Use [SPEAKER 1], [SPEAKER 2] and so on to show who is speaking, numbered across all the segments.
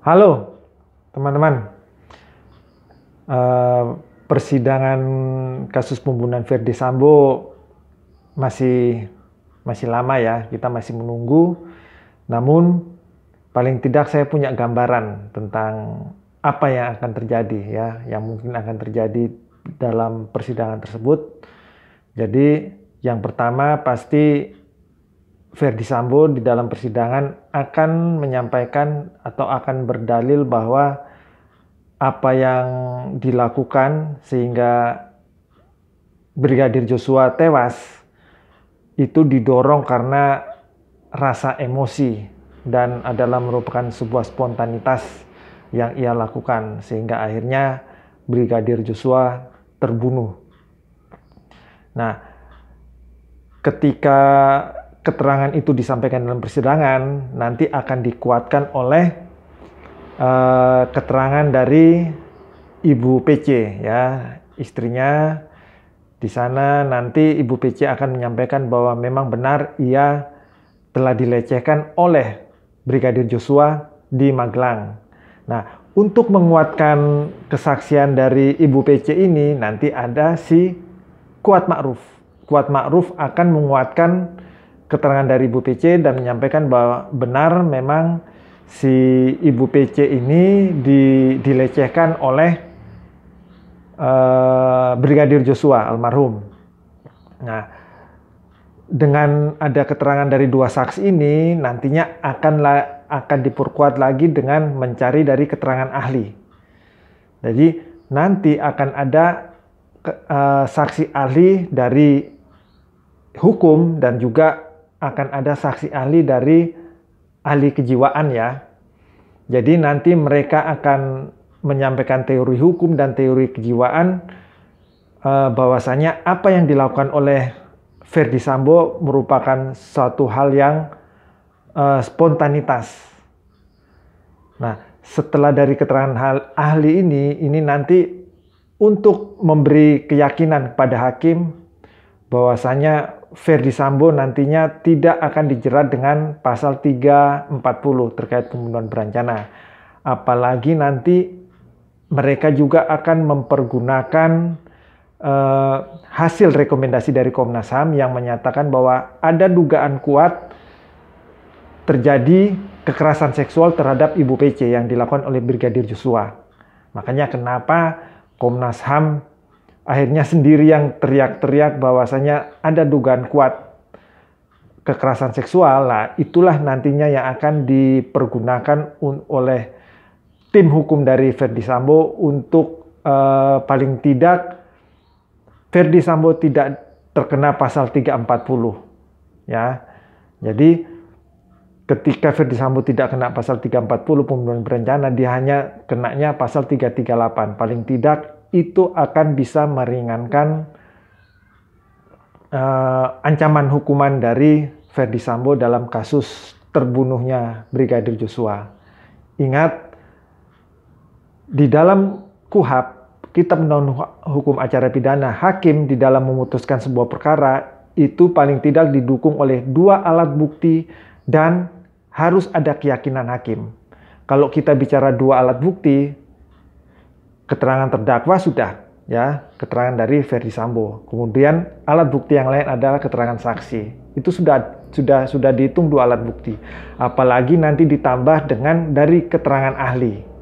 [SPEAKER 1] Halo teman-teman. Eh, Persidangan kasus pembunuhan Verdi Sambo masih masih lama ya, kita masih menunggu. Namun paling tidak saya punya gambaran tentang apa yang akan terjadi ya, yang mungkin akan terjadi dalam persidangan tersebut. Jadi yang pertama pasti Verdi Sambo di dalam persidangan akan menyampaikan atau akan berdalil bahwa apa yang dilakukan sehingga Brigadir Joshua tewas itu didorong karena rasa emosi dan adalah merupakan sebuah spontanitas yang ia lakukan sehingga akhirnya Brigadir Joshua terbunuh. Nah, ketika keterangan itu disampaikan dalam persidangan, nanti akan dikuatkan oleh keterangan dari Ibu PC ya, istrinya. Di sana nanti Ibu PC akan menyampaikan bahwa memang benar ia telah dilecehkan oleh Brigadir Joshua di Magelang. Nah, untuk menguatkan kesaksian dari Ibu PC ini nanti ada si Kuat Ma'ruf. Kuat Ma'ruf akan menguatkan keterangan dari Ibu PC dan menyampaikan bahwa benar memang si Ibu PC ini dilecehkan oleh Brigadir Joshua almarhum. Nah, dengan ada keterangan dari dua saksi ini nantinya akan diperkuat lagi dengan mencari dari keterangan ahli. Jadi nanti akan ada saksi ahli dari hukum dan juga akan ada saksi ahli dari ahli kejiwaan ya. Jadi nanti mereka akan menyampaikan teori hukum dan teori kejiwaan bahwasanya apa yang dilakukan oleh Verdi Sambo merupakan suatu hal yang spontanitas. Nah, setelah dari keterangan ahli ini nanti untuk memberi keyakinan kepada hakim bahwasanya Verdi Sambo nantinya tidak akan dijerat dengan pasal 340 terkait pembunuhan berencana. Apalagi nanti mereka juga akan mempergunakan hasil rekomendasi dari Komnas HAM yang menyatakan bahwa ada dugaan kuat terjadi kekerasan seksual terhadap Ibu PC yang dilakukan oleh Brigadir Joshua. Makanya kenapa Komnas HAM akhirnya sendiri yang teriak-teriak bahwasanya ada dugaan kuat kekerasan seksual. Nah, itulah nantinya yang akan dipergunakan oleh tim hukum dari Verdi Sambo untuk paling tidak Verdi Sambo tidak terkena pasal 340 ya. Jadi ketika Verdi Sambo tidak kena pasal 340 pembunuhan berencana, dia hanya kenanya pasal 338. Paling tidak itu akan bisa meringankan ancaman hukuman dari Verdi Sambo dalam kasus terbunuhnya Brigadir Joshua. Ingat, di dalam KUHP, Kitab Undang-Undang Hukum Acara Pidana, hakim di dalam memutuskan sebuah perkara itu paling tidak didukung oleh dua alat bukti dan harus ada keyakinan hakim. Kalau kita bicara dua alat bukti, keterangan terdakwa sudah ya, keterangan dari Verdi Sambo. Kemudian alat bukti yang lain adalah keterangan saksi. Itu sudah dihitung dua alat bukti. Apalagi nanti ditambah dengan dari keterangan ahli.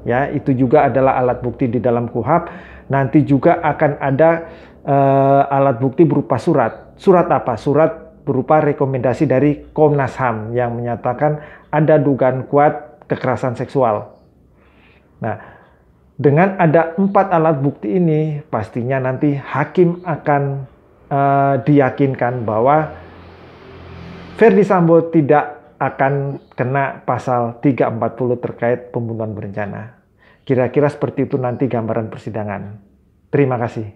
[SPEAKER 1] Ya, itu juga adalah alat bukti di dalam KUHP. Nanti juga akan ada alat bukti berupa surat. Surat apa? Surat berupa rekomendasi dari Komnas HAM yang menyatakan ada dugaan kuat kekerasan seksual. Nah, dengan ada 4 alat bukti ini, pastinya nanti hakim akan diyakinkan bahwa Verdi Sambo tidak akan kena pasal 340 terkait pembunuhan berencana. Kira-kira seperti itu nanti gambaran persidangan. Terima kasih.